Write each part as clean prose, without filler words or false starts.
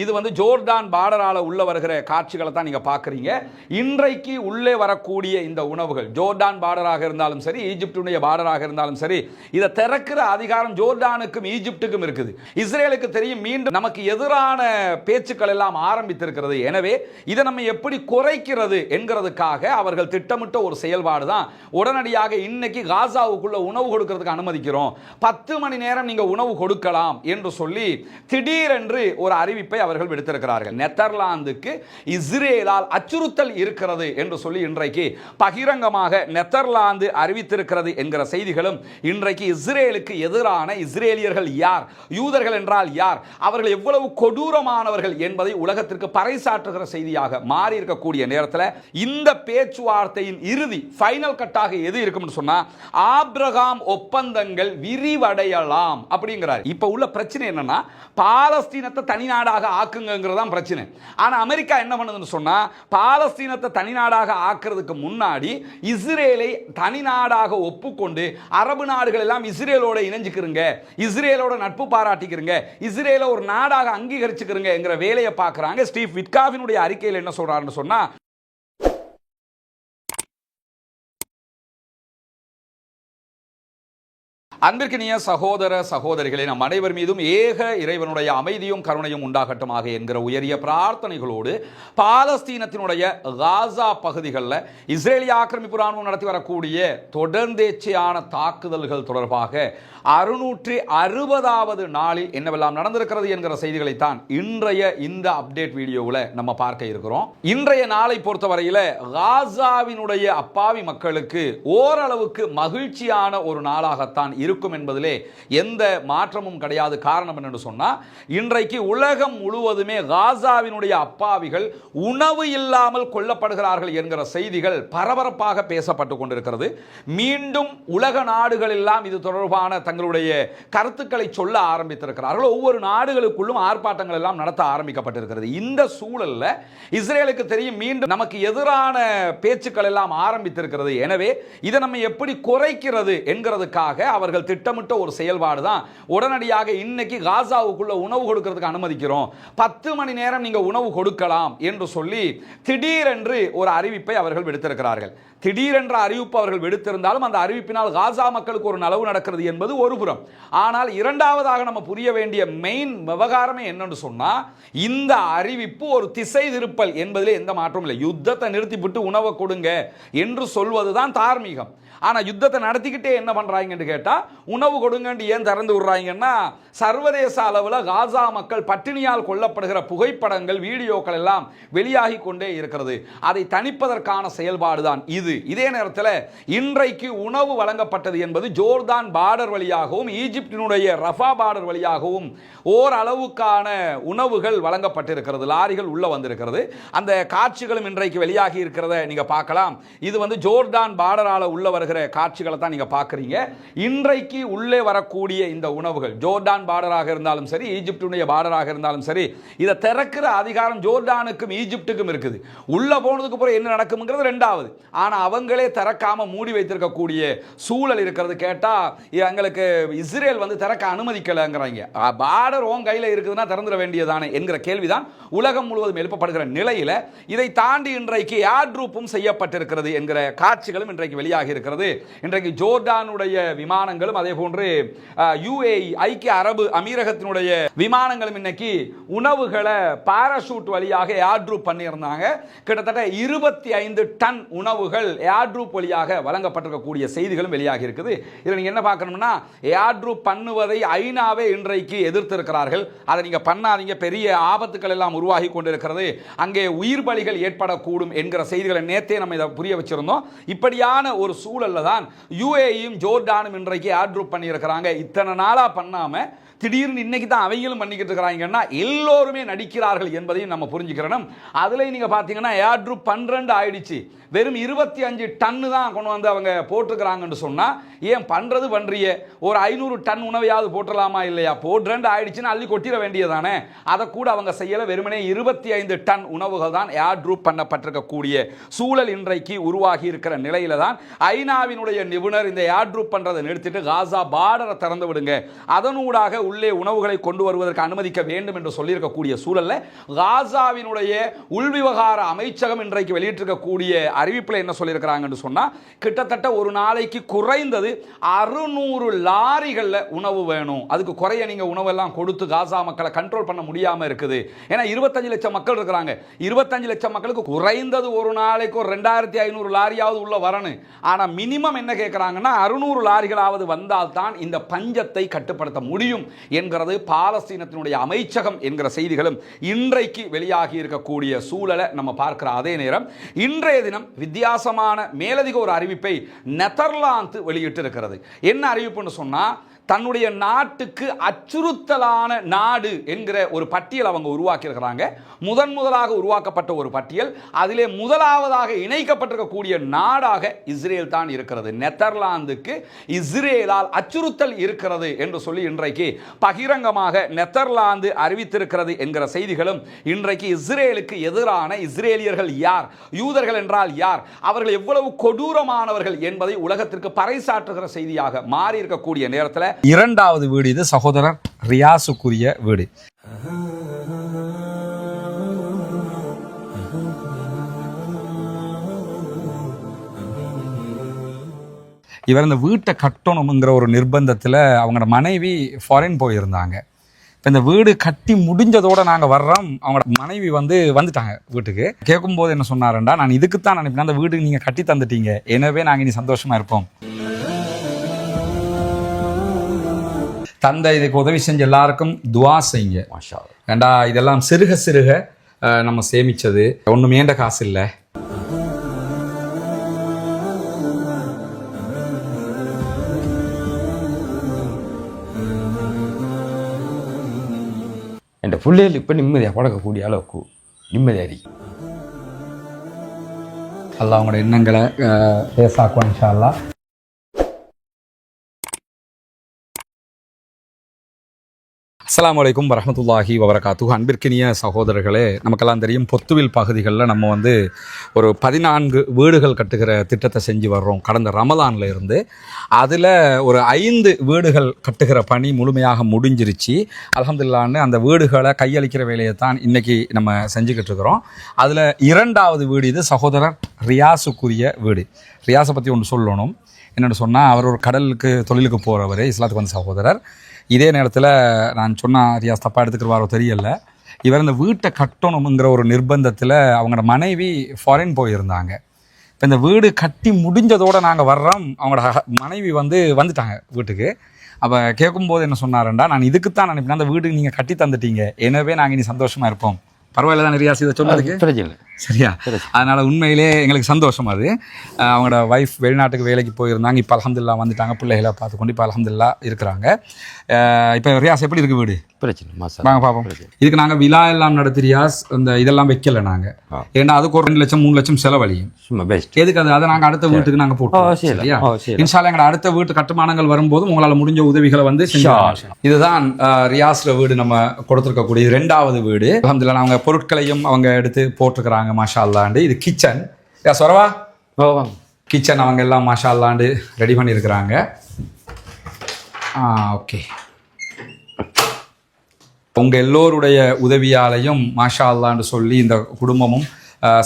இது வந்து ஜோர்டான் பார்டரால உள்ள வருகிற காட்சிகளை தான் நீங்க பார்க்குறீங்க. இன்றைக்கு உள்ளே வரக்கூடிய இந்த உணவுகள் ஜோர்டான் பார்டராக இருந்தாலும் சரி, ஈஜிப்டுடைய பார்டராக இருந்தாலும் சரி, இதை திறக்கிற அதிகாரம் ஜோர்டானுக்கும் ஈஜிப்டுக்கும் இருக்குது. இஸ்ரேலுக்கு தெரியும் மீண்டும் நமக்கு எதிரான பேச்சுக்கள் எல்லாம் ஆரம்பித்திருக்கிறது. எனவே இதை நம்ம எப்படி குறைக்கிறது என்கிறதுக்காக அவர்கள் திட்டமிட்ட ஒரு செயல்பாடு தான் உடனடியாக இன்னைக்கு காசாவுக்குள்ள உணவு கொடுக்கிறதுக்கு அனுமதிக்கிறோம், 10 மணி நேரம் நீங்க உணவு கொடுக்கலாம் என்று சொல்லி திடீரென்று ஒரு அறிவிப்பை அவர்கள் விடுத்திருக்கிறார்கள். நெதர்லாந்துக்கு இஸ்ரேலால் அச்சுறுத்தல் இருக்கிறது என்று சொல்லி இன்றைக்கு பகிரங்கமாக நெதர்லாந்து அறிவித்திருக்கிறது என்கிற செய்திகளும் இன்றைக்கு இஸ்ரேலுக்கு எதிரான இஸ்ரேலியர்கள் யார், யூதர்கள் என்றால் யார், அவர்கள் எவ்வளவு கொடூரமானவர்கள் என்பதை உலகத்திற்கு பறைசாற்றுகிற செய்தியாக மாறி இருக்கக்கூடிய நேரத்தில் இந்த பேச்சுவார்த்தையின் இறுதி ஃபைனல் கட்டாக எது இருக்கும்னு சொன்னா ஆபிரகாம் ஒப்பந்தங்கள் விரிவடையலாம் அப்படிங்கிறார். இப்ப உள்ள பிரச்சனை என்னன்னா பாலஸ்தீனத்தை தனிநாடாக ஆக்குங்கிறதான் பிரச்சனை. ஆனா அமெரிக்கா என்ன பண்ணுதுன்னு சொன்னா பாலஸ்தீனத்தை தனிநாடாக ஆக்குறதுக்கு முன்னாடி இஸ்ரேலை தனிநாடாக ஒப்புக்கொண்டு அரபு நாடுகள் எல்லாம் இஸ்ரேலோட இணைஞ்சுக்கிறங்க, இஸ்ரேலோட நட்பு பாராட்டிக்கிறங்க, இஸ்ரேலை ஒரு நாடாக அங்கீகரிச்சுக்கிறங்க என்கிற வேலையை பார்க்கறாங்க. ஸ்டீவ் விட்காஃபினுடைய அறிக்கையில் என்ன சொல்றாருன்னு சொன்னா, அன்பிற்கினிய சகோதர சகோதரிகளே, நம் அனைவர் மீதும் ஏக இறைவனுடைய அமைதியும் கருணையும் உண்டாகட்டுமாக என்கிற உயரிய பிரார்த்தனைகளோடு பாலஸ்தீனத்தினுடைய காசா பகுதிகளில் இஸ்ரேலிய ஆக்கிரமிப்பு ராணுவம் நடத்தி வரக்கூடிய தொடர்ந்தேச்சையான தாக்குதல்கள் தொடர்பாக 660வது நாளில் என்னவெல்லாம் நடந்திருக்கிறது என்கிற செய்திகளைத்தான் இன்றைய இந்த அப்டேட் வீடியோவில் நம்ம பார்க்க இருக்கிறோம். இன்றைய நாளை பொறுத்தவரையில் காசாவினுடைய அப்பாவி மக்களுக்கு ஓரளவுக்கு மகிழ்ச்சியான ஒரு நாளாகத்தான் இருக்கும் என்பதிலே எந்த மாற்றமும் கிடையாது. காரணம் என்னன்னு சொன்னா, இன்றைக்கு உலகம் முழுவதுமே காசாவினுடைய அப்பாவிகள் உணவு இல்லாமல் கொல்லப்படுகிறார்கள் என்கிற செய்திகள் பரபரப்பாக பேசப்பட்டு கொண்டிருக்கிறது. மீண்டும் உலக நாடுகள் எல்லாம் இது தொடர்பான தங்களுடைய கருத்துக்களை சொல்ல ஆரம்பித்திருக்கிறார்கள். ஒவ்வொரு நாடுகளுக்குள்ளும் ஆர்ப்பாட்டங்கள் எல்லாம் நடத்த ஆரம்பிக்கப்பட்டிருக்கிறது. இந்த சூழல்ல இஸ்ரேலுக்கு தெரியும் மீண்டும் நமக்கு எதிரான பேச்சுக்கள் எல்லாம் ஆரம்பித்திருக்கிறது. எனவே இதை நம்ம எப்படி குறைக்கிறது என்கிறதுக்காக அவர்கள் திட்டமிட்ட ஒரு செயல்பாடு தான் உடனடியாக இன்னைக்கு காசாவுக்குள்ள உணவு கொடுக்கிறதுக்கு அனுமதிக்கிறோம், 10 மணி நேரம் நீங்க உணவு கொடுக்கலாம் என்று சொல்லி திடீரென்று ஒரு அறிவிப்பை அவர்கள் விடுத்திருக்கிறார்கள். திடீரென்ற அறிவிப்பு அவர்கள் விடுத்திருந்தாலும் அந்த அறிவிப்பினால் காசா மக்களுக்கு ஒரு நலவு நடக்கிறது என்பது ஒரு புறம். ஆனால் இரண்டாவதாக நம்ம புரிய வேண்டிய மெயின் விவகாரமே என்னன்னு சொன்னா, இந்த அறிவிப்பு ஒரு திசை திருப்பல் என்பதில் எந்த மாற்றமும் இல்லை. யுத்தத்தை நிறுத்திவிட்டு உணவை கொடுங்க என்று சொல்வதுதான் தார்மீகம். ஆனா யுத்தத்தை நடத்திக்கிட்டே என்ன பண்றாங்கன்னு கேட்டா, உணவு கொடுங்கன்னு ஏன் திறந்து விடுறாங்கன்னா, சர்வதேச அளவில் காசா மக்கள் பட்டினியால் கொல்லப்படுகிற புகைப்படங்கள் வீடியோக்கள் எல்லாம் வெளியாகி கொண்டே இருக்கிறது. அதை தணிப்பதற்கான செயல்பாடு தான் இது. இதே நேரத்தில் இன்றைக்கு உணவு வழங்கப்பட்டது என்பது ஜோர்தான் பார்டர் வழியாகவும் ஈஜிப்டினுடைய ரஃபா பார்டர் வழியாகவும் ஓரளவுக்கான உணவுகள் வழங்கப்பட்டிருக்கிறது. லாரிகள் உள்ள வந்திருக்கிறது. அந்த காட்சிகளும் இன்றைக்கு வெளியாகி இருக்கிறத நீங்க பார்க்கலாம். இது வந்து ஜோர்தான் பார்டரால உள்ள வருகிற காட்சிகளை தான் நீங்க பார்க்குறீங்க. இன்றைக்கு உள்ளே வரக்கூடிய இந்த உணவுகள் ஜோர்டான் பார்டராக இருந்தாலும் சரி, ஈஜிப்டுடைய பார்டராக இருந்தாலும் சரி, இதை திறக்கிற அதிகாரம் ஜோர்டானுக்கும் ஈஜிப்டுக்கும் இருக்குது. உள்ள போனதுக்கு அப்புறம் என்ன நடக்கும்ங்கிறது ரெண்டாவது. ஆனா அவங்களே திறக்காம மூடி வைத்திருக்கக்கூடிய சூழல் இருக்கிறது. கேட்டா எங்களுக்கு இஸ்ரேல் வந்து திறக்க அனுமதிக்கலங்கிறாங்க. பார்டர் உன் கையில் இருக்குதுன்னா திறந்துட வேண்டியதானே என்கிற கேள்விதான் உலகம் முழுவதும் எழுப்பப்படுகிற நிலையில இதை தாண்டி இன்றைக்கு ஏர்ட்ரூப்பும் செய்யப்பட்டிருக்கிறது என்கிற காட்சிகளும் இன்றைக்கு வெளியாகி இருக்கிறது. இன்றைக்கு ஜோர்டானுடைய விமானங்களும் அதே போன்று UAE ஐக்கிய அரபு அமீரகத்தினுடைய விமானங்களும் இன்னைக்கு உணவுகளை பாராசூட் வழியாக ஏர்ட்ரூப் பண்ணியிருந்தாங்க. கிட்டத்தட்ட 25 டன் உணவுகள் ஏர்ட்ரூப் வழியாக வழங்கப்பட்டிருக்கக்கூடிய செய்திகளும் வெளியாகி இருக்குது. இதில் நீங்க என்ன பார்க்கணும்னா, ஏர்ட்ரூப் பண்ணுவதை ஐநாவே இன்றைக்கு எதிர்த்திருக்கிறார்கள். அதை நீங்க பண்ணாதீங்க, பெரிய ஆபத்துக்கள் எல்லாம் உருவாகி கொண்டிருக்கிறது, அங்கே உயிர் பலிகள் ஏற்படக்கூடும் என்கிற செய்திகளை நேத்தே நம்ம இதை புரிய வச்சிருந்தோம். இப்படியான ஒரு சூழல்ல தான் UAEயும் ஜோர்டானும் இன்றைக்கு ஏர்ட்ரூப் பண்ணியிருக்கிறாங்க. இத்தனை நாளா பண்ணாம திடீர்னு இன்னைக்கு தான் அவைகளும் பண்ணிக்கிட்டு இருக்கிறாங்கன்னா எல்லோருமே நடிக்கிறார்கள் என்பதையும் நம்ம புரிஞ்சுக்கிறோம். அதுல நீங்க பாத்தீங்கன்னா ஏர்ட்ரூப் 12 ஆயிடுச்சு. வெறும் 25 டன்னு தான் கொண்டு வந்து அவங்க போட்டுக்கிறாங்கன்னு சொன்னா, ஏன் பண்றது பண்றிய ஒரு 500 டன் உணவையாவது போட்டலாமா இல்லையா? போட்டு ஆயிடுச்சுன்னா அள்ளி கொட்டிட வேண்டியதானே. அதை கூட அவங்க செய்யல. வெறுமனே 25 டன் உணவுகள் தான் ஏர்ட்ரூப் பண்ணப்பட்டிருக்கக்கூடிய சூழல் இன்றைக்கு உருவாகி இருக்கிற நிலையில தான் ஐநா ஐநாவினுடைய நிபுணர் இந்த ஏர்ட்ரூப் பண்ணுறதை நிறுத்திட்டு காசா பார்டரை திறந்து விடுங்க, அதனூடாக உள்ளே உணவுகளை கொண்டு வருவதற்கு அனுமதிக்க வேண்டும் என்று சொல்லியிருக்கக்கூடிய சூழலில் காசாவினுடைய உள்விவகார அமைச்சகம் இன்றைக்கு வெளியிட்டிருக்கக்கூடிய அறிவிப்பில் என்ன சொல்லியிருக்கிறாங்கன்னு சொன்னால், கிட்டத்தட்ட ஒரு நாளைக்கு குறைந்தது 600 லாரிகளில் உணவு வேணும். அதுக்கு குறைய நீங்கள் உணவெல்லாம் கொடுத்து காசா மக்களை கண்ட்ரோல் பண்ண முடியாமல் இருக்குது. ஏன்னா 25 லட்சம் மக்கள் இருக்கிறாங்க. 25 லட்சம் மக்களுக்கு குறைந்தது ஒரு நாளைக்கு ஒரு 2500 லாரியாவது உள்ள வரணும். ஆனால் மினிமம் என்ன கேட்குறாங்கன்னா 600 லாரிகளாவது வந்தால்தான் இந்த பஞ்சத்தை கட்டுப்படுத்த முடியும் என்கிறது பாலஸ்தீனத்தினுடைய அமைச்சகம் என்கிற செய்திகளும் இன்றைக்கு வெளியாகி இருக்கக்கூடிய சூழலை நம்ம பார்க்கிற அதே நேரம் இன்றைய தினம் வித்தியாசமான மேலதிக ஒரு அறிவிப்பை நெதர்லாந்து வெளியிட்டிருக்கிறது. என்ன அறிவிப்புன்னு சொன்னா, தன்னுடைய நாட்டுக்கு அச்சுறுத்தலான நாடு என்கிற ஒரு பட்டியல் அவங்க உருவாக்கி இருக்கிறாங்க. முதலாக உருவாக்கப்பட்ட ஒரு பட்டியல். அதிலே முதலாவதாக இணைக்கப்பட்டிருக்கக்கூடிய நாடாக இஸ்ரேல் தான் இருக்கிறது. நெதர்லாந்துக்கு இஸ்ரேலால் அச்சுறுத்தல் இருக்கிறது என்று சொல்லி இன்றைக்கு பகிரங்கமாக நெதர்லாந்து அறிவித்திருக்கிறது என்கிற செய்திகளும் இன்றைக்கு இஸ்ரேலுக்கு எதிரான இஸ்ரேலியர்கள் யார், யூதர்கள் என்றால் யார், அவர்கள் எவ்வளவு கொடூரமானவர்கள் என்பதை உலகத்திற்கு பறைசாற்றுகிற செய்தியாக மாறி இருக்கக்கூடிய நேரத்தில் இரண்டாவது வீடு இது சகோதரர் ரியாசுக்குரிய வீடு. இவர் இந்த வீட்டை கட்டணுங்கிற ஒரு நிர்பந்தத்தில் அவங்களோட மனைவி ஃபாரின் போயிருந்தாங்க. இப்போ இந்த வீடு கட்டி முடிஞ்சதோடு நாங்கள் வர்றோம். அவங்களோட மனைவி வந்துட்டாங்க வீட்டுக்கு. கேட்கும்போது என்ன சொன்னாருண்டா, நான் இதுக்குத்தான் நினைப்பேன், அந்த வீடு நீங்கள் கட்டி தந்துட்டீங்க, எனவே நாங்கள் இனி சந்தோஷமாக இருப்போம். தந்தை இதுக்கு உதவி செஞ்ச எல்லாருக்கும் துவா செய்யுங்க. மாஷா அல்லாஹ். ஏண்டா இதெல்லாம் சிறுக சிறுக நம்ம சேமிச்சது, ஒன்றும் ஏண்ட காசு இல்லை. என் பிள்ளைகள் இப்போ நிம்மதியாக பழக்கக்கூடிய அளவுக்கு நிம்மதியாரி அல்லாஹ் அவங்களோட எண்ணங்களை பேசாக்குவான் இன்ஷா அல்லாஹ். அஸ்ஸலாமு அலைக்கும் வரஹ்மத்துல்லாஹி வபரகாத்துஹு. அன்பிற்கினிய சகோதரர்களே, நமக்கெல்லாம் தெரியும் பொத்துவில் பகுதிகளில் நம்ம ஒரு 14 வீடுகள் கட்டுகிற திட்டத்தை செஞ்சு வர்றோம் கடந்த ரமலானில் இருந்து. அதில் ஒரு 5 வீடுகள் கட்டுகிற பணி முழுமையாக முடிஞ்சிருச்சு. அல்ஹம்துலில்லாஹ்னு அந்த வீடுகளை கையளிக்கிற வேலையை தான் இன்றைக்கி நம்ம செஞ்சுக்கிட்டு இருக்கிறோம். அதில் இரண்டாவது வீடு இது சகோதரர் ரியாசுக்குரிய வீடு. ரியாஸை பற்றி ஒன்று சொல்லணும். என்னென்னு சொன்னால், அவர் ஒரு கடலுக்கு தொழிலுக்கு போகிறவர், இஸ்லாத்துக்கு வந்த சகோதரர். இதே நேரத்தில் நான் சொன்னால் ரியாஸ் தப்பாக எடுத்துக்கிறவாரோ தெரியல, இவர் இந்த வீட்டை கட்டணுங்கிற ஒரு நிர்பந்தத்தில் அவங்களோட மனைவி ஃபாரின் போயிருந்தாங்க. இப்போ இந்த வீடு கட்டி முடிஞ்சதோடு நாங்கள் வர்றோம். அவங்களோட மனைவி வந்துட்டாங்க வீட்டுக்கு. அப்போ கேட்கும்போது என்ன சொன்னாருண்டா, நான் இதுக்குத்தான் நினைப்பேன், அந்த வீடு நீங்கள் கட்டி தந்துட்டீங்க, எனவே நாங்கள் இனி சந்தோஷமாக இருப்போம். பரவாயில்ல தான் ரியாஸ் இதை சொன்னதுக்கு? பிரச்சனை சரியா? அதனால் உண்மையிலே எங்களுக்கு சந்தோஷம். அது அவங்களோட ஒய்ஃப் வெளிநாட்டுக்கு வேலைக்கு போயிருந்தாங்க. இப்போ அல்ஹம்துலில்லாஹ் வந்துட்டாங்க, பிள்ளைகளை பார்த்துக்கொண்டு இப்போ அல்ஹம்துலில்லாஹ் இருக்கிறாங்க. இப்போ ரியாஸ் எப்படி இருக்குது வீடு? பிரச்சனை வாங்க பார்ப்போம். இதுக்கு நாங்கள் விழா எல்லாம் நடத்தி ரியாஸ் இந்த இதெல்லாம் வைக்கல நாங்கள். ஏன்னா அதுக்கு ஒரு 2 லட்சம் 3 லட்சம் செலவழியும். எதுக்கு அதை நாங்கள் அடுத்த வீட்டுக்கு நாங்கள் போட்டோம். சரியா? இன்ஷா அல்லாஹ் எங்களோட அடுத்த வீட்டு கட்டுமானங்கள் வரும்போது உங்களால் முடிஞ்ச உதவிகளை செஞ்சோம். இதுதான் ரியாஸ்ல வீடு நம்ம கொடுத்துருக்கக்கூடிய 2வது வீடு. அல்ஹம்துலில்லாஹ் அவங்க பொருட்களையும் அவங்க எடுத்து போட்டிருக்கிறாங்க. மாஷா அல்லாண்டு இது கிச்சன். சொரவா கிச்சன் அவங்க எல்லாம் மாஷா அல்லாண்டு ரெடி பண்ணியிருக்கிறாங்க. ஓகே, உங்கள் எல்லோருடைய உதவியாலையும் மாஷா அல்லான்னு சொல்லி இந்த குடும்பமும்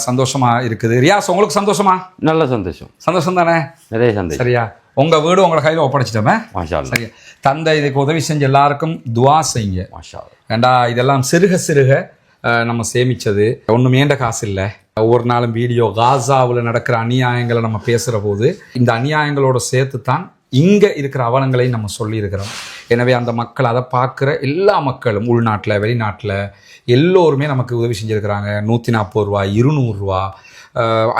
சந்தோஷமாக இருக்குது. ரியாஸ் உங்களுக்கு சந்தோஷமா? நல்ல சந்தோஷம். சந்தோஷம் தானே? நிறைய சந்தோஷம். சரியா? உங்கள் வீடு உங்களை கையில் ஒப்படைச்சிட்டோமே. மாஷா அல்லாஹ். சரியா? தந்தை இதுக்கு உதவி செஞ்ச எல்லாருக்கும் துவா செய்யுங்க. மாஷா அல்லாஹ். ஏண்டா இதெல்லாம் சிறுக சிறுக நம்ம சேமித்தது, ஒன்றும் ஏண்ட காசு இல்லை. ஒவ்வொரு நாளும் வீடியோ காசாவில் நடக்கிற அநியாயங்களை நம்ம பேசுகிற போது இந்த அநியாயங்களோடு சேர்த்து தான் இங்கே இருக்கிற அவலங்களையும் நம்ம சொல்லியிருக்கிறோம். எனவே அந்த மக்கள், அதை பார்க்குற எல்லா மக்களும் உள்நாட்டில் வெளிநாட்டில் எல்லோருமே நமக்கு உதவி செஞ்சுருக்கிறாங்க. 140 ரூபா, 200 ரூபா,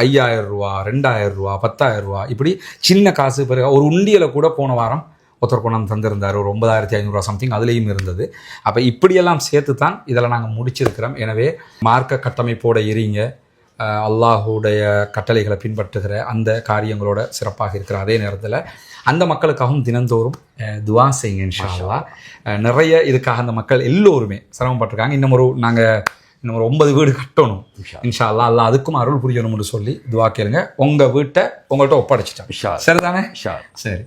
5000 ரூபா, 2000 ரூபா, 10,000 ரூபா, இப்படி சின்ன காசு. பிறகு ஒரு உண்டியலை கூட போன வாரம் ஒருத்தர் கொண்டாந்து தந்திருந்தார், ஒரு 9500 ரூபா சம்திங், அதுலேயும் இருந்தது. அப்போ இப்படியெல்லாம் சேர்த்து தான் இதில் நாங்கள் முடிச்சிருக்கிறோம். எனவே மார்க்க கட்டமைப்போடு இருங்க, அல்லாஹுடைய கட்டளைகளை பின்பற்றுகிற அந்த காரியங்களோட சிறப்பாக இருக்கிற அதே நேரத்தில் அந்த மக்களுக்காகவும் தினந்தோறும் துவா செய்யுங்க இன்ஷா அல்லாஹ். நிறைய இதுக்காக அந்த மக்கள் எல்லோருமே சிரமப்பட்டிருக்காங்க. இன்னும் நாங்கள் இன்னும் ஒரு 9 வீடு கட்டணும் இன்ஷா அல்லாஹ். அல்லாஹ் அதுக்கும் அருள் புரியணும்னு சொல்லி துவா கேளுங்க. உங்கள் வீட்டை உங்கள்கிட்ட ஒப்படைச்சிட்டேன். சரிதானே? சரி,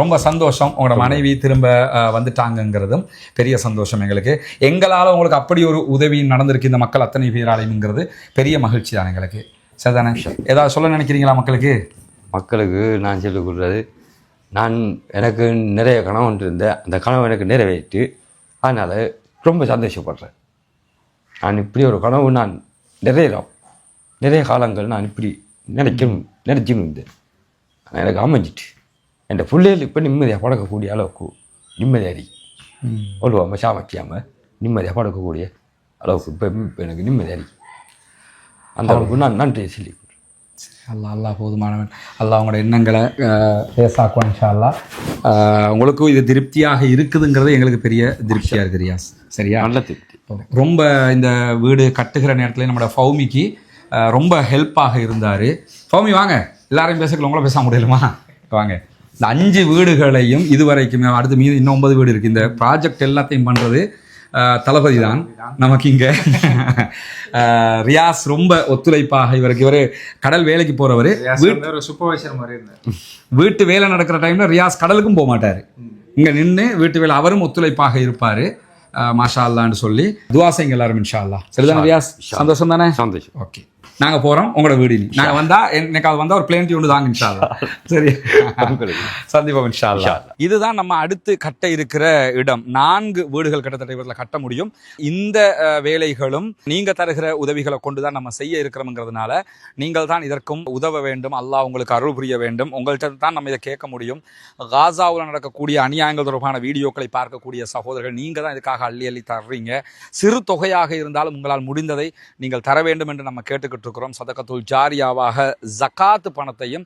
ரொம்ப சந்தோஷம். உங்களோட மனைவி திரும்ப வந்துட்டாங்கங்கிறதும் பெரிய சந்தோஷம் எங்களுக்கு. எங்களால் உங்களுக்கு அப்படி ஒரு உதவி நடந்திருக்கு இந்த மக்கள் அத்தனை பேராலையுங்கிறது பெரிய மகிழ்ச்சி தான் எங்களுக்கு. சரிதானே? ஏதாவது சொல்ல நினைக்கிறீங்களா மக்களுக்கு? மக்களுக்கு நான் சொல்லிக் கொடுக்குறது, எனக்கு நிறைய கனவு இருந்தேன், அந்த கனவு எனக்கு நிறைவேற்றி, அதனால் ரொம்ப சந்தோஷப்படுறேன். நான் இப்படி ஒரு கனவு நான் நிறைய காலங்கள் நான் இப்படி நினைச்சுன்னு இருந்தேன். எனக்கு அமைஞ்சிட்டு என் பிள்ளைகள் இப்போ நிம்மதியாக படக்கக்கூடிய அளவுக்கு நிம்மதியாரி ஒழுவாமல் சாமக்கியாமல் நிம்மதியாக படக்கக்கூடிய அளவுக்கு இப்போ எனக்கு நிம்மதியாரி. அந்த அளவுக்கு நான் நன்றி சொல்லி அல்லாஹ் போதுமானவன். அல்லாஹ் உங்களோட எண்ணங்களை பேசாக்குவான் இன்ஷா அல்லாஹ். உங்களுக்கும் இது திருப்தியாக இருக்குதுங்கிறது எங்களுக்கு பெரிய திருப்தியாக இருக்குது ரியாஸ். சரியா? நல்ல திருப்தி. ரொம்ப இந்த வீடு கட்டுகிற நேரத்தில் நம்மளோட ஃபௌமிக்கு ரொம்ப ஹெல்ப்பாக இருந்தார். ஃபௌமி வாங்க, எல்லாரையும் பேசக்கலாம், உங்களை பேச முடியலுமா? வாங்க. இந்த 5 வீடுகளையும் இதுவரைக்குமே, அடுத்து மீது இன்னும் 9 வீடு இருக்குது. இந்த ப்ராஜெக்ட் எல்லாத்தையும் பண்ணுறது தளபதி தான் நமக்கு இங்கே. ரியாஸ் ரொம்ப ஒத்துழைப்பாக, இவர் கடல் வேலைக்கு போகிறவர், சூப்பர்வைசர் மாதிரி இருந்தார். வீட்டு வேலை நடக்கிற டைமில் ரியாஸ் கடலுக்கும் போக மாட்டார், இங்கே நின்று வீட்டு வேலை அவரும் ஒத்துழைப்பாக இருப்பார். மாஷா அல்லான்னு சொல்லி துவா செய்யுங்க எல்லாரும் இன்ஷா அல்லாஹ். சரிதானே ரியாஸ்? சந்தோஷம் தானே? சந்தோஷம். ஓகே, நாங்கள் போகிறோம் உங்களோட வீடு. நாங்கள் வந்தால் எனக்கு அது வந்தால் ஒரு பிளேன் டியூன் தாங்க இன்ஷா அல்லாஹ். சரி, சந்திப்போம் இன்ஷா அல்லாஹ். இதுதான் நம்ம அடுத்து கட்ட இருக்கிற இடம். 4 வீடுகள் கிட்டத்தட்ட இவரில் கட்ட முடியும். இந்த வேலைகளும் நீங்கள் தருகிற உதவிகளை கொண்டு தான் நம்ம செய்ய இருக்கிறோம்ங்கிறதுனால நீங்கள் தான் இதற்கும் உதவ வேண்டும். அல்லாஹ் உங்களுக்கு அருள் புரிய வேண்டும். உங்கள்கிட்ட தான் நம்ம இதை கேட்க முடியும். காசாவில் நடக்கக்கூடிய அநியாயங்கள் தொடர்பான வீடியோக்களை பார்க்கக்கூடிய சகோதரர்கள் நீங்கள் தான் இதுக்காக அள்ளி தர்றீங்க. சிறு தொகையாக இருந்தாலும் உங்களால் முடிந்ததை நீங்கள் தர வேண்டும் என்று நம்ம கேட்டுக்கிட்டு இருக்கிறோம். சதகத்துல் ஜாரியாவாக ஜகாத் பணத்தையும்,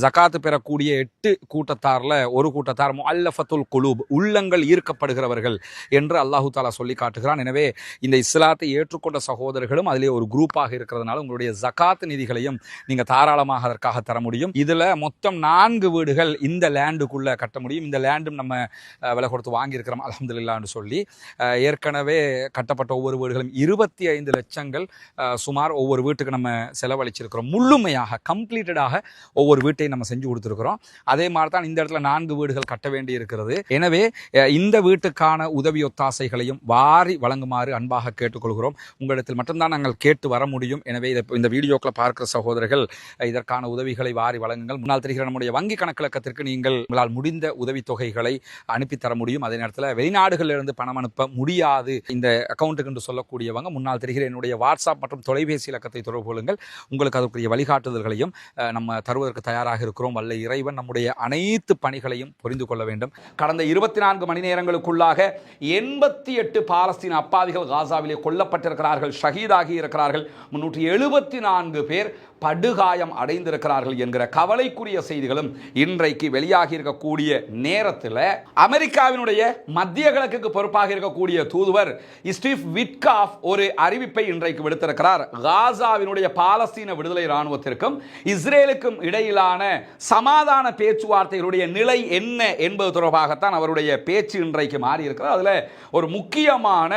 ஜகாத் பெறக்கூடிய 8 கூட்டத்தாரில் ஒரு கூட்டத்தார் முஅல்லஃபத்துல் குலூப், உள்ளங்கள் ஈர்க்கப்படுகிறவர்கள் என்று அல்லாஹு தாலா சொல்லி காட்டுகிறான். எனவே இந்த இஸ்லாத்தை ஏற்றுக்கொண்ட சகோதரர்களும் அதிலே ஒரு குரூப்பாக இருக்கிறதுனால உங்களுடைய ஜகாத் நிதிகளையும் நீங்கள் தாராளமாக அதற்காக தர முடியும். இதில் மொத்தம் 4 வீடுகள் இந்த லேண்டுக்குள்ளே கட்ட முடியும். இந்த லேண்டும் நம்ம விலை கொடுத்து வாங்கியிருக்கிறோம் அல்ஹம்துலில்லாஹ்னு சொல்லி. ஏற்கனவே கட்டப்பட்ட ஒவ்வொரு வீடுகளும் 25 லட்சங்கள் சுமார் ஒவ்வொரு வீட்டுக்கு நம்ம செலவழிச்சிருக்கிறோம். முழுமையாக கம்ப்ளீட்டடாக ஒவ்வொரு வீட்டையும் நம்ம செஞ்சு கொடுத்துருக்கிறோம். அதே மாதிரி தான் இந்த இடத்துல 4 வீடுகள் கட்ட வேண்டி இருக்கிறது. எனவே இந்த வீட்டுக்கான உதவி ஒத்தாசைகளையும் வாரி வழங்குமாறு அன்பாக கேட்டுக்கொள்கிறோம். உங்களிடத்தில் மட்டும்தான் நாங்கள் கேட்டு வர முடியும். எனவே இந்த வீடியோக்களை பார்க்கிற சகோதரர்கள் இதற்கான உதவிகளை வாரி வழங்குங்கள். முன்னால் தெரிகிற நம்முடைய வங்கி கணக்கிலக்கத்திற்கு நீங்கள் உங்களால் முடிந்த உதவித்தொகைகளை அனுப்பித்தர முடியும். அதே நேரத்தில் வெளிநாடுகளிலிருந்து பணம் அனுப்ப முடியாது இந்த அக்கௌண்ட்டுக்கு என்று சொல்லக்கூடியவங்க முன்னால் தெரிகிற என்னுடைய வாட்ஸ்அப் மற்றும் தொலைபேசி இலக்கத்தை தொடர்பு கொள்ளுங்கள். உங்களுக்கு அதற்குரிய வழிகாட்டுதல்களையும் நம்ம தருவதற்கு தயாராக இருக்கிறோம். வல்ல இறைவன் நம்முடைய அனைத்து பணிகளையும் புரிந்து கொள்ள வேண்டும். கடந்த 24 மணி நேரங்களுக்குள்ளாக 88 பாலஸ்தீன அப்பாவிகள் காசாவிலே கொல்லப்பட்டிருக்கிறார்கள், ஷஹீதாகி இருக்கிறார்கள். 374 பேர் படுகாயம் அடைந்திருக்கிறார்கள் என்கிற கவலைக்குரிய செய்திகளும் இன்றைக்கு வெளியாகி இருக்கக்கூடிய நேரத்தில் அமெரிக்காவினுடைய மத்திய கிழக்குக்கு பொறுப்பாக இருக்கக்கூடிய தூதுவர் ஸ்டீவ் விட்காஃப் ஒரு அறிவிப்பை இன்றைக்கு விடுத்திருக்கிறார். காசாவினுடைய பாலஸ்தீன விடுதலை இராணுவத்திற்கும் இஸ்ரேலுக்கும் இடையிலான சமாதான பேச்சுவார்த்தைகளுடைய நிலை என்ன என்பது தொடர்பாகத்தான் அவருடைய பேச்சு இன்றைக்கு மாறி இருக்கிறார். அதில் ஒரு முக்கியமான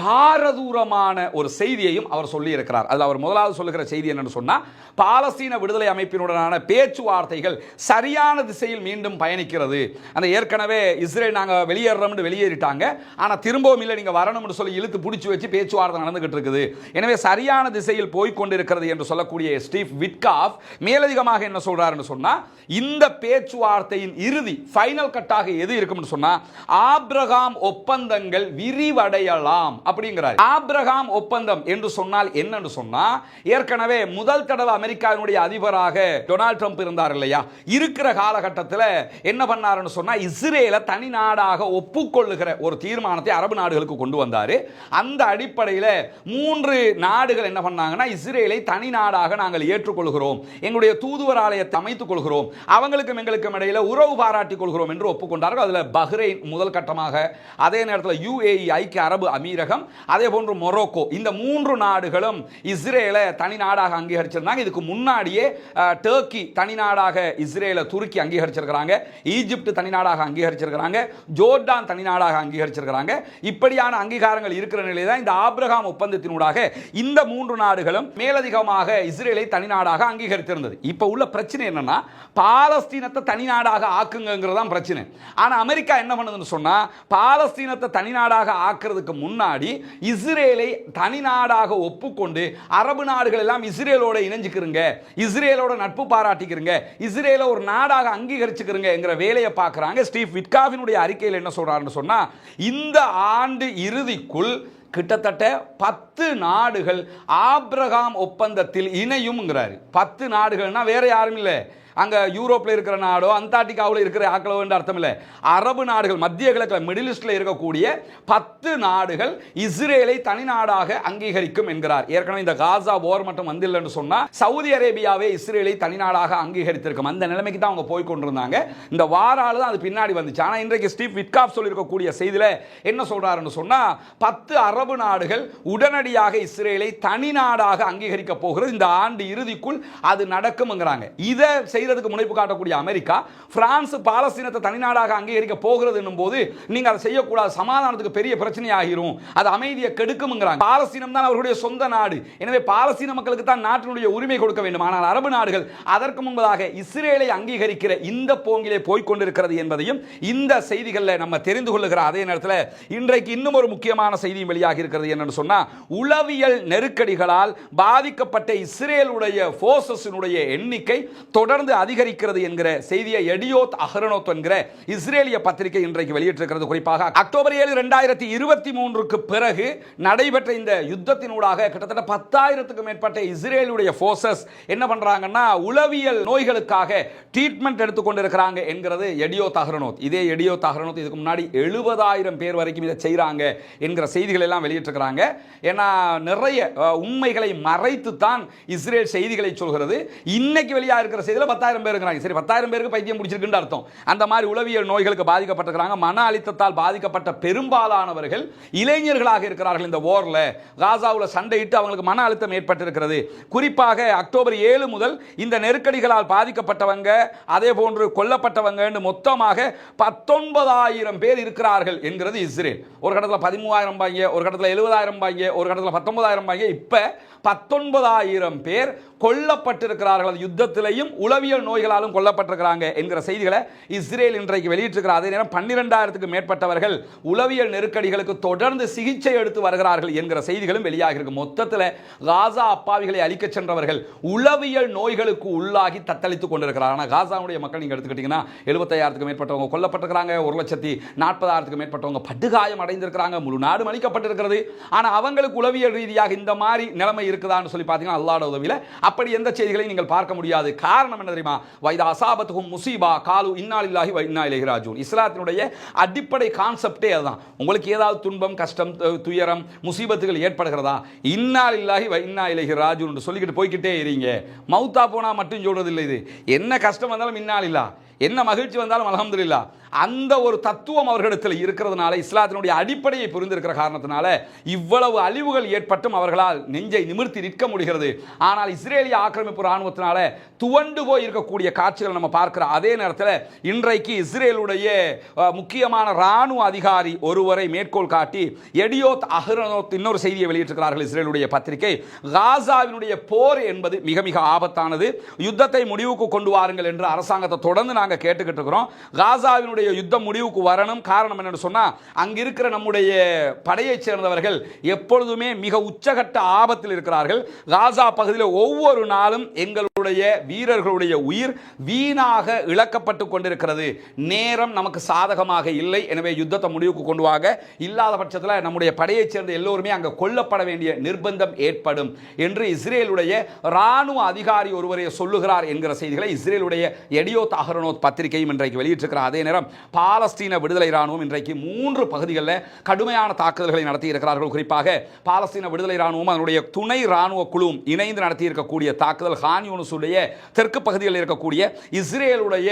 பாரதூரமான ஒரு செய்தியையும் அவர் சொல்லி இருக்கிறார். அதில் அவர் முதலாவது சொல்லுகிற செய்தி என்னன்னு சொன்னா, பாலஸ்தீன விடுதலை அமைப்பினுடனான பேச்சுவார்த்தைகள் சரியான திசையில் மீண்டும் பயணிக்கிறது. அந்த ஏற்கனவே இஸ்ரேல் நாங்கள் வெளியேறோம்னு வெளியேறிட்டாங்க, ஆனால் திரும்பவும் இல்லை நீங்கள் வரணும்னு சொல்லி இழுத்து பிடிச்சி வச்சு பேச்சுவார்த்தை நடந்துகிட்டு இருக்குது. எனவே சரியான திசையில் போய்கொண்டிருக்கிறது என்று சொல்லக்கூடிய ஸ்டீவ் விட்காஃப் மேலதிகமாக என்ன சொல்றாருன்னு சொன்னா, இந்த பேச்சுவார்த்தையின் இறுதி ஃபைனல் கட்டாக எது இருக்கும்னு சொன்னா, ஆபிரகாம் ஒப்பந்தங்கள் விரிவடையலாம் அப்படிங்கிறார். ஆபிரகாம் ஒப்பந்தம் என்று சொன்னால் என்னன்னு சொன்னா, ஏற்கனவே முதல் தடவை அமெரிக்காவினுடைய அதிபராக டொனால்ட் ட்ரம்ப் இருந்தார் இல்லையா, இருக்கிற காலகட்டத்தில் என்ன பண்ணாருன்னு சொன்னா, இஸ்ரேலை தனி நாடாக ஒப்புக்கொள்ளுகிற ஒரு தீர்மானத்தை அரபு நாடுகளுக்கு கொண்டு வந்தாரு. அந்த அடிப்படையில் 3 நாடுகள் என்ன பண்ணாங்கன்னா, இஸ்ரேலை இஸ்ரேலை தனி நாடாக நாங்கள் ஏற்றுக்கொள்கிறோம், எங்களுடைய தூதுவர் ஆலயத்தை அமைத்துக் கொள்கிறோம், அவங்களுக்கும் எங்களுக்கும் இடையில உறவு பாராட்டிக் கொள்கிறோம் என்று ஒப்புக்கொண்டார்கள். அதில் பஹ்ரைன் முதல் கட்டமாக, அதே நேரத்தில் UAE ஐக்கிய அரபு அமீரகம், அதே போன்று மொரோக்கோ, இந்த 3 நாடுகளும் இஸ்ரேலை தனி நாடாக அங்கீகரிச்சிருந்தாங்க. இதுக்கு முன்னாடியே டர்க்கி தனி நாடாக இஸ்ரேலை துருக்கி அங்கீகரிச்சிருக்கிறாங்க, ஈஜிப்ட் தனி நாடாக அங்கீகரிச்சிருக்கிறாங்க, ஜோர்டான் தனி நாடாக அங்கீகரிச்சிருக்கிறாங்க. இப்படியான அங்கீகாரங்கள் இருக்கிற நிலையில் தான் இந்த ஆபிரகாம் ஒப்பந்தத்தினூடாக இந்த 3 நாடுகளும் மேலதிகமாக இஸ்ரேலை தனி நாடாக அங்கீகரித்திருந்தது. இப்போ உள்ள பிரச்சனை என்னன்னா, பாலஸ்தீனத்தை தனி நாடாக ஆக்குங்கிறது தான் பிரச்சனை. ஆனா அமெரிக்கா என்ன பண்ணுதுன்னு சொன்னா, பாலஸ்தீனத்தை தனி நாடாக ஆக்குறதுக்கு முன்னாடி இஸ்ரேலை தனி நாடாக ஒப்புக்கொண்டு அரபு நாடுகள் எல்லாம் இஸ்ரேலோட இணைஞ்சுக்கிறங்க, இஸ்ரேலோட நட்பு பாராட்டிக்கிறங்க, இஸ்ரேலை ஒரு நாடாக அங்கீகரிச்சுக்கிறங்க என்கிற வேலையை பார்க்குறாங்க. ஸ்டீவ் விட்காஃபினுடைய அறிக்கையில் என்ன சொல்றாருன்னு சொன்னா, இந்த ஆண்டு இறுதிக்குள் கிட்டத்தட்ட 10 நாடுகள் ஆபிரகாம் ஒப்பந்தத்தில் இணையும்ங்கிறாரு. 10 நாடுகள்னா வேற யாரும் இல்லை, அங்கே யூரோப்பில் இருக்கிற நாடோ அந்தார்டிகாவில் இருக்கிற ஆக்களோ என்று அர்த்தம் இல்லை. அரபு நாடுகள், மத்திய கிழக்கில் மிடில் ஈஸ்டில் இருக்கக்கூடிய 10 நாடுகள் இஸ்ரேலை தனி நாடாக அங்கீகரிக்கும் என்கிறார். ஏற்கனவே இந்த காசா போர் மட்டும் வந்தில்லை என்று சொன்னால் சவுதி அரேபியாவே இஸ்ரேலை தனி நாடாக அங்கீகரித்திருக்கும். அந்த நிலைமைக்கு தான் அவங்க போய் கொண்டிருந்தாங்க. இந்த வாரால் தான் அது பின்னாடி வந்துச்சு. ஆனால் இன்றைக்கு ஸ்டீவ் விட்காஃப் சொல்லியிருக்கக்கூடிய செய்தியில் என்ன சொல்றாருன்னு சொன்னால், 10 அரபு நாடுகள் உடனடியாக இஸ்ரேலை தனி நாடாக அங்கீகரிக்க போகிறது, இந்த ஆண்டு இறுதிக்குள் அது நடக்கும்ங்கிறாங்க. இதை செய்யறதுக்கு முனைப்பு காட்டக்கூடிய அமெரிக்கா, பிரான்ஸ் பாலஸ்தீனத்தை தனிநாடாக அங்கீகரிக்க போகிறது என்னும் போது நீங்க அதை செய்யக்கூடாது, சமாதானத்துக்கு பெரிய பிரச்சனை ஆகிரும், அது அமைதியை கெடுக்கும்ங்கறாங்க. பாலஸ்தீனம் தான் அவர்களுடைய சொந்த நாடு, எனவே பாலஸ்தீன மக்களுக்கு தான் நாட்டினுடைய உரிமை கொடுக்க வேண்டும். ஆனால் அரபு நாடுகள் அதற்கு முன்பதாக இஸ்ரேலை அங்கீகரிக்கிற இந்த போங்கிலே போய்கொண்டிருக்கிறது என்பதையும் இந்த செய்திகளில் நம்ம தெரிந்து கொள்ளுகிற அதே நேரத்தில் இன்றைக்கு இன்னும் ஒரு முக்கியமான செய்தி வெளியாகி இருக்கிறது. என்னன்னு சொன்னா, உளவியல் நெருக்கடிகளால் பாதிக்கப்பட்ட இஸ்ரேலுடைய போர்சஸினுடைய எண்ணிக்கை தொடர்ந்து அதிகரிக்கிறது என்கிற செய்தியை எடியோத் அஹ்ரோனோத் என்கிற இஸ்ரேலிய பத்திரிகை இன்றைக்கு வெளியிட்டிருக்கிறது. குறிப்பாக அக்டோபர் 7, 2023க்கு பிறகு நடைபெற்ற இந்த யுத்தத்தினூடாக கிட்டத்தட்ட 10,000க்கும் மேற்பட்ட இஸ்ரேலுடைய போர்சஸ் என்ன பண்றாங்கன்னா, உளவியல் நோய்களுக்காக ட்ரீட்மெண்ட் எடுத்துக்கொண்டிருக்கிறாங்க என்கிறது எடியோத் அஹ்ரோனோத். இதே எடியோத் அஹ்ரோனோத் இதுக்கு முன்னாடி 70,000 பேர் வரைக்கும் இதை செய்றாங்க என்கிற செய்திகள் எல்லாம் வெளியிட்டிருக்கிறாங்க. ஏன்னா நிறைய உண்மைகளை மறைத்து தான் இஸ்ரேல் செய்திகளை சொல்கிறது. இன்னைக்கு வெளியாக இருக்கிற செய்தியில் 10,000 பேர் இருக்கிறாங்க. சரி, 10,000 பேருக்கு பைத்தியம் பிடிச்சிருக்குன்னு அர்த்தம். அந்த மாதிரி உளவியல் நோய்களுக்கு பாதிக்கப்பட்டிருக்கிறாங்க. மன அழுத்தத்தால் பாதிக்கப்பட்ட பெரும்பாலானவர்கள் இளைஞர்களாக இருக்கிறார்கள். இந்த வார்ல காசாவில் சண்டையிட்டு அவங்களுக்கு மன அழுத்தம் ஏற்பட்டிருக்கிறது. குறிப்பாக அக்டோபர் 7 முதல் இந்த நெருக்கடிகளால் பாதிக்கப்பட்டவங்க, அதே போன்று கொல்லப்பட்டவங்க மொத்தமாக 19,000 பேர் இருக்கிறார்கள் என்கிறது இஸ்ரேல். ஒரு கடத்தில் 13,000 பாங்க, ஒரு கடத்தில் 70,000 பாங்க, ஒரு கடத்தில் 19,000 பாங்க. இப்ப 19,000 பேர் கொல்லப்பட்டிருக்கிறார்கள். யுத்தத்திலையும் உளவியல் நோய்களாலும் கொல்லப்பட்டிருக்கிறாங்க என்கிற செய்திகளை இஸ்ரேல் இன்றைக்கு வெளியிட்டிருக்கிறார். அதே நேரம் 12,000க்கும் மேற்பட்டவர்கள் உளவியல் நெருக்கடிகளுக்கு தொடர்ந்து சிகிச்சை எடுத்து வருகிறார்கள் என்கிற செய்திகளும் வெளியாகி இருக்கு. மொத்தத்தில் காசா அப்பாவிகளை அழிக்க சென்றவர்கள் உளவியல் நோய்களுக்கு உள்ளாகி தத்தளித்துக் கொண்டிருக்கிறார். ஆனால் காசாவுடைய மக்கள் நீங்க எடுத்துக்கிட்டீங்கன்னா 75,000க்கும் மேற்பட்டவங்க கொல்லப்பட்டிருக்கிறாங்க, 1,40,000க்கும் மேற்பட்டவங்க படுகாயம் அடைந்திருக்கிறாங்க, முழு நாடு அழிக்கப்பட்டிருக்கிறது. ஆனால் அவங்களுக்கு உளவியல் ரீதியாக இந்த மாதிரி நிலைமை இருக்குதான்னு சொல்லி பார்த்தீங்கன்னா அல்லாஹ்வுடைய உதவியில் அப்படி எந்த செய்திகளையும் நீங்கள் பார்க்க முடியாது. காரணம் என்ன தெரியுமா? வைதா அசாபத்துஹும் முஸீபா காலு இன்னா லில்லாஹி வ இன்னா இலைஹி ராஜிஊன். இஸ்லாத்தினுடைய அடிப்படை கான்செப்டே அதுதான். உங்களுக்கு ஏதாவது துன்பம், கஷ்டம், துயரம், முசீபத்துகள் ஏற்படுகிறதா, இன்னா லில்லாஹி வ இன்னா இலைஹி ராஜிஊன் சொல்லிக்கிட்டு போய்கிட்டே இருங்க. மௌத்தா போனா மட்டும் சொல்றது இல்லை. இது என்ன கஷ்டம் வந்தாலும் இன்னா லில்லாஹ், என்ன மகிழ்ச்சி வந்தாலும் அல்ஹம்துலில்லாஹ், அந்த ஒரு தத்துவம் அவர்களிடத்தில் இருக்கிறதுனால, இஸ்லாத்தினுடைய அடிப்படையை புரிந்திருக்கிற காரணத்தினால இவ்வளவு அழிவுகள் ஏற்பட்டும் அவர்களால் நெஞ்சை நிமிர்த்தி நிற்க முடிகிறது. ஆனால் இஸ்ரேலிய ஆக்கிரமிப்பு ராணுவத்தினால துவண்டு போய் இருக்கக்கூடிய காட்சிகள் நம்ம பார்க்கிற அதே நேரத்தில் இன்றைக்கு இஸ்ரேலுடைய முக்கியமான ராணுவ அதிகாரி ஒருவரை மேற்கோள் காட்டி எடியோத் அஹ்ரோனோத் இன்னொரு செய்தியை வெளியிட்டிருக்கிறார்கள் இஸ்ரேலுடைய பத்திரிகை. காசாவினுடைய போர் என்பது மிக மிக ஆபத்தானது, யுத்தத்தை முடிவுக்கு கொண்டு வாருங்கள் என்று அரசாங்கத்தை தொடர்ந்து நாங்கள் கேட்டுக்கிட்டு இருக்கிறோம். காசாவினுடைய யுத்தம் முடிவுக்கு வரணும். காரணம் என்னன்னு சொன்னா, அங்க இருக்கிற நம்முடைய படையை சேர்ந்தவர்கள் எப்பொழுதுமே மிக உச்சகட்ட ஆபத்தில் இருக்கிறார்கள். காசா பகுதியில் ஒவ்வொரு நாளும் எங்களுடைய நம்மளுடைய வீரர்களுடைய உயிர் வீணாக இழக்கப்பட்டு கொண்டிருக்கிறது. நேரம் நமக்கு சாதகமாக இல்லை. எனவே யுத்தத்தை முடிவுக்கு கொண்டு வாங்க. இல்லாத பட்சத்தில் நம்முடைய படையைச் சேர்ந்த எல்லோருமே அங்கே கொல்லப்பட வேண்டிய நிர்பந்தம் ஏற்படும் என்று இஸ்ரேலுடைய ராணுவ அதிகாரி ஒருவரை சொல்லுகிறார் என்கிற செய்திகளை இஸ்ரேலுடைய எடியோத் அஹரோனோத் பத்திரிகையும் இன்றைக்கு வெளியிட்டிருக்கிறார். அதே நேரம் பாலஸ்தீன விடுதலை ராணுவம் இன்றைக்கு 3 பகுதிகளில் கடுமையான தாக்குதல்களை நடத்தி இருக்கிறார்கள். குறிப்பாக பாலஸ்தீன விடுதலை ராணுவம் அதனுடைய துணை ராணுவ குழுவும் இணைந்து நடத்தி இருக்கக்கூடிய தாக்குதல் கான் யூனிஸுடைய தெற்கு பகுதியில் இருக்கக்கூடிய இஸ்ரேலுடைய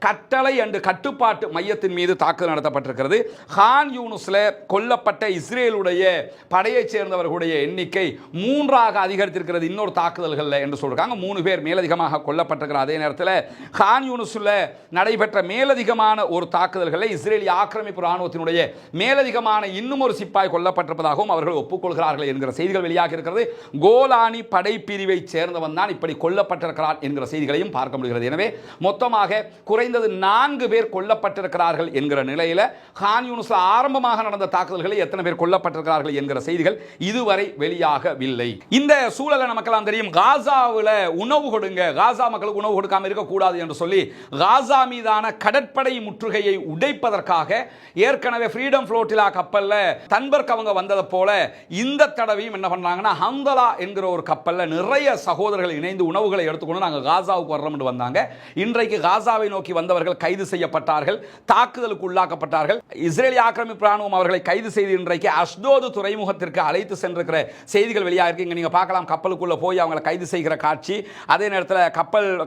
கட்டளை அண்டு கட்டுப்பாட்டு மையத்தின் மீது தாக்குதல் நடத்தப்பட்டிருக்கிறது. கான் யூனிஸில் கொல்லப்பட்ட இஸ்ரேலுடைய படையைச் சேர்ந்தவர்களுடைய எண்ணிக்கை 3ஆக அதிகரித்திருக்கிறது இன்னொரு தாக்குதல்களில் என்று சொல்றாங்க. 3 பேர் மேலதிகமாக கொல்லப்பட்டிருக்கிறார். அதே நேரத்தில் கான் யூனிஸில் நடைபெற்ற மேலதிகமான ஒரு தாக்குதல்களில் இஸ்ரேலிய ஆக்கிரமிப்பு ராணுவத்தினுடைய மேலதிகமான இன்னும் ஒரு சிப்பாய் கொல்லப்பட்டிருப்பதாகவும் அவர்கள் ஒப்புக்கொள்கிறார்கள் என்கிற செய்திகள் வெளியாக இருக்கிறது. கோலானி படைப்பிரிவை சேர்ந்தவன் தான் இப்படி கொல்லப்பட்டிருக்கிறார் என்கிற செய்திகளையும் பார்க்க முடிகிறது. எனவே மொத்தமாக குறைந்தது 4 பேர் கொல்லப்பட்டிருக்கிறார்கள் என்கிற நிலையில் கான் யூனிஸ் ஆரம்பமாக நடந்த தாக்குதல்களில் எத்தனை பேர் கொல்லப்பட்டிருக்கிறார்கள் என்கிற செய்திகள் இதுவரை வெளியாகவில்லை. இந்த சூழலை நமக்கெல்லாம் தெரியும். காசாவில் உணவு கொடுங்க, காசா மக்களுக்கு உணவு கொடுக்காம இருக்கக்கூடாது என்று சொல்லி காசா மீதான கடற்படை முற்றுகையை உடைப்பதற்காக ஏற்கனவே ஃப்ரீடம் ஃப்ளோட்டிலா கப்பல்ல தன்பர்க் அவங்க வந்ததை போல இந்த தடவையும் என்ன பண்றாங்கன்னா ஹம்தலா என்கிற ஒரு கப்பல்ல நிறைய சகோதரர்கள் இணைந்து உணவுகளை எடுத்துக்கொண்டு நாங்கள் காசாவுக்கு வர்றோம் என்று வந்தாங்க. இன்றைக்கு காசாவை நோக்கி வந்தவர்கள் கைது செய்யப்பட்டார்கள், தாக்குதலுக்கு உள்ளாக்கப்பட்டார்கள். இஸ்ரேலிய ஆக்கிரமிப்பு ராணுவம் அவர்களை கைது செய்து இன்றைக்கு அஷ்டோது துறைமுகத்திற்கு அழைத்து சென்றிருக்கிற செய்திகள் வெளியாக இருக்கு. நீங்க பார்க்கலாம், கப்பலுக்குள்ள போய் அவங்களை கைது செய்கிற காட்சி, அதே நேரத்தில்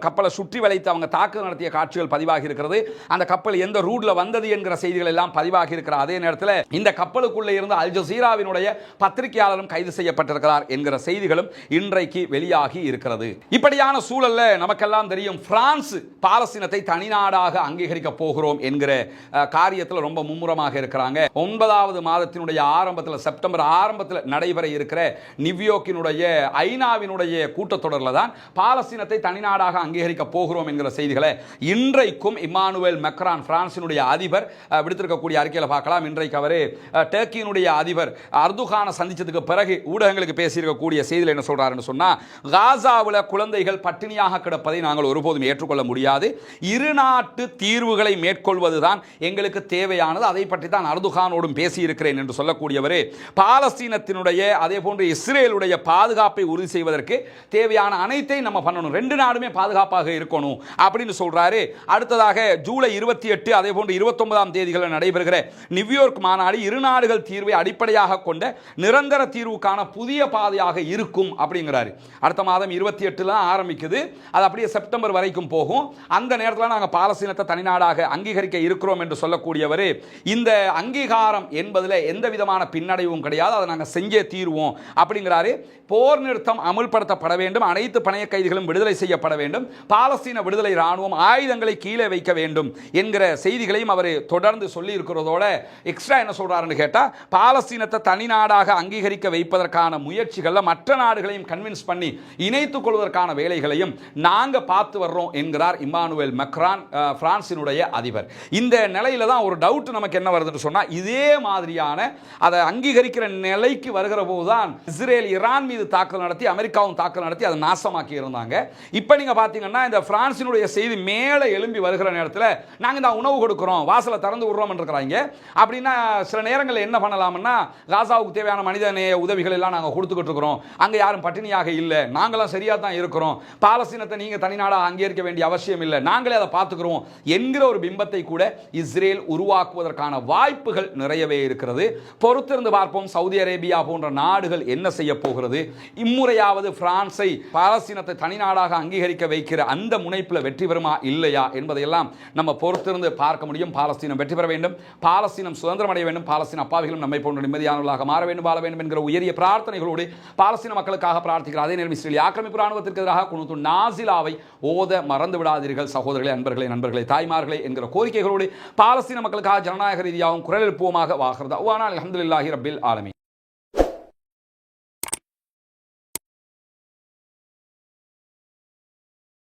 கப்பலை சுற்றி வளைத்து அவங்க தாக்குதல் நடத்திய காட்சிகள் பதிவாகி இருக்கிறது. அந்த கப்பல் எந்த ரூட்ல வந்தது என்கிற செய்திகள் எல்லாம் பதிவாகி இருக்கிற அதே நேரத்தில் இந்த கப்பலுக்குள்ள இருந்த அல் ஜசீராவினுடைய பத்திரிகையாளரும் கைது செய்யப்பட்டிருக்கிறார் என்கிற செய்திகளும் இன்றைக்கு வெளியாகி இருக்கிறது. இப்படியான சூழல்ல நமக்கெல்லாம் தெரியும், பிரான்ஸ் பாலஸ்தீனத்தை தனிநாடாக அங்கீகரிக்க போகிறோம் என்கிற காரியத்தில் ரொம்ப மும்முரமாக இருக்கிறாங்க. 9வது மாதத்தினுடைய ஆரம்பத்தில், செப்டம்பர் ஆரம்பத்தில் நடைபெற இருக்கிற நியூயார்க்கினுடைய ஐநாவினுடைய கூட்டத்தொடரில் தான் பாலஸ்தீனத்தை தனிநாடாக அங்கீகரிக்க போகிறோம் என்கிற செய்திகளை இன்றைக்கும் இம்மானுவேல் மெக்ரான் பிரான்சினுடைய அதிபர் விடுத்திருக்கக்கூடிய அறிக்கையில் பார்க்கலாம். இன்றைக்கு அவர் டர்க்கியினுடைய அதிபர் அர்துகானை சந்திச்சதுக்கு பிறகு ஊடகங்களுக்கு பேசியிருக்கக்கூடிய செய்தியில் என்ன சொல்றாருன்னு சொன்னா, காசாவில் குழந்தைகள் பட்டினியாக கிடப்பதை நாங்கள் ஒருபோதும் ஏற்றுக்கொள்ள முடியாது. இருநாட்டு தீர்வுகளை மேற்கொள்வதுதான் எங்களுக்கு தேவையானது. அதை பற்றி தான் அர்துகானோடும் பேசியிருக்கிறேன் என்று சொல்லக்கூடியவர் பாலஸ்தீனத்தினுடைய அதே போன்று இஸ்ரேலுடைய பாதுகாப்பை உறுதி செய்வதற்கு தேவையான அனைத்தையும் நம்ம பண்ணணும், 2 நாடுமே பாதுகாப்பாக இருக்கணும் அப்படின்னு சொல்றாரு. அடுத்ததாக ஜூலை 28 அதே போன்று 29ஆம் தேதிகளில் நடைபெறுகிற நியூயார்க் மாநாடு இரு நாடுகள் தீர்வை அடிப்படையாக கொண்ட நிரந்தர தீர்வுக்கான புதிய பாதையாக இருக்கும் அப்படிங்கிறாரு. அடுத்த மாதம் 28 ஆரம்பிக்குது, அது அப்படியே செப்டம்பர் வரைக்கும் போகும். அந்த நேரத்தில் நாங்கள் பாலஸ்தீனத்தை தனிநாடாக அங்கீகரிக்க இருக்கிறோம் என்று சொல்லக்கூடியவர் இந்த அங்கீகாரம் என்பதில் எந்த விதமான பின்னடைவும் கிடையாது, அதை நாங்கள் செஞ்சே தீர்வோம் அப்படிங்கிறாரு. போர் நிறுத்தம் அமுல்படுத்தப்பட வேண்டும், அனைத்து பணைய கைதிகளும் விடுதலை செய்யப்பட வேண்டும், பாலஸ்தீன விடுதலை ராணுவம் ஆயுதங்களை கீழே வைக்க வேண்டும் என்கிற செய்திகளையும் அவர் தொடர்ந்து சொல்லி இருக்கிறதோட எக்ஸ்ட்ரா என்ன சொல்றாருன்னு கேட்டா, பாலஸ்தீனத்தை தனிநாடாக அங்கீகரிக்க வைப்பதற்கான முயற்சிகளில் மற்ற நாடுகளையும் கன்வின்ஸ் பண்ணி இணைத்துக் கொள்வதற்கான வேலைகளையும் நாங்க பார்த்து வர்றோம் என்கிறார் இம்மானுவேல் மெக்ரான், பிரான்சினுடைய அதிபர். இந்த நிலையில தான் ஒரு டவுட் நமக்கு என்ன வருதுன்னு சொன்னா, இதே மாதிரியான அதை அங்கீகரிக்கிற நிலைக்கு வருகிற போதுதான் இஸ்ரேல் ஈரான் மீது தாக்குதல் நடத்தி அமெரிக்காவும் தாக்குதல் நடத்தி அதை நாசமாக்கி இருந்தாங்க. இப்போ நீங்க பாத்தீங்கன்னா இந்த பிரான்சினுடைய செய்தி மேலே எழும்பி வருகிற நேரத்தில் நாங்கள் இந்த உணவு கொடுக்கிறோம், வாசலை திறந்து விடுறோம் இருக்கிறாங்க. அப்படின்னா சில நேரங்களில் என்ன பண்ணலாம்னா, காசாவுக்கு தேவையான மனித நேய உதவிகள் எல்லாம் நாங்கள் கொடுத்துக்கிட்டு இருக்கிறோம், அங்கே யாரும் பட்டினியாக இல்லை, நாங்களாம் சரியாக தான் இருக்கிறோம், பாலஸ்தீனத்தை நீங்கள் தனிநாடாக அங்கீகரிக்க வேண்டிய அவசியம் இல்லை, நாங்களே அதை பார்த்துக்கிறோம் என்கிற ஒரு பிம்பத்தை கூட இஸ்ரேல் உருவாக்குவதற்கான வாய்ப்புகள் நிறையவே இருக்கிறது. பொறுத்திருந்து பார்ப்போம் சவுதி அரேபியா போன்ற நாடுகள் என்ன செய்ய போகிறது. இம்முறையாவது பிரான்ஸை பாலஸ்தீனத்தை தனிநாடாக அங்கீகரிக்க வைக்கிற அந்த முனைப்பில் வெற்றி பெறுமா இல்லையா என்பதையெல்லாம் நம்ம பொறுத்திருந்து பார்க்க முடியும். பாலஸ்தீனம் வெற்றி பெற வேண்டும், பாலஸ்தீனம் சுதந்திரம் அடைய வேண்டும், பாலஸ்தீன அப்பாவிகளும் நம்மை போன்ற நிம்மதியானவர்களாக மாற வேண்டும், வாழ வேண்டும் என்கிற உயரிய பிரார்த்தனைகளோடு பாலஸ்தீன மக்களுக்காக பிரார்த்திக்கிறார். அதே நேரம் இஸ்ரேல் ஆக்கிரமிப்பு ராணுவத்திற்கு எதிராக குனூத்து நாசிலாவை ஓத மறந்து விடாதீர்கள் சகோதரர்களே, அன்பர்களே, நண்பர்களே, தாய்மார்களே என்கிற கோரிக்கைகளோடு பாலஸ்தீன மக்களுக்காக ஜனநாயக ரீதியாகவும் குரல் எழுப்புவோமாக. வாஹிர் தஅவானா அல்ஹம்துலில்லாஹி ரப்பில் ஆலமீன்.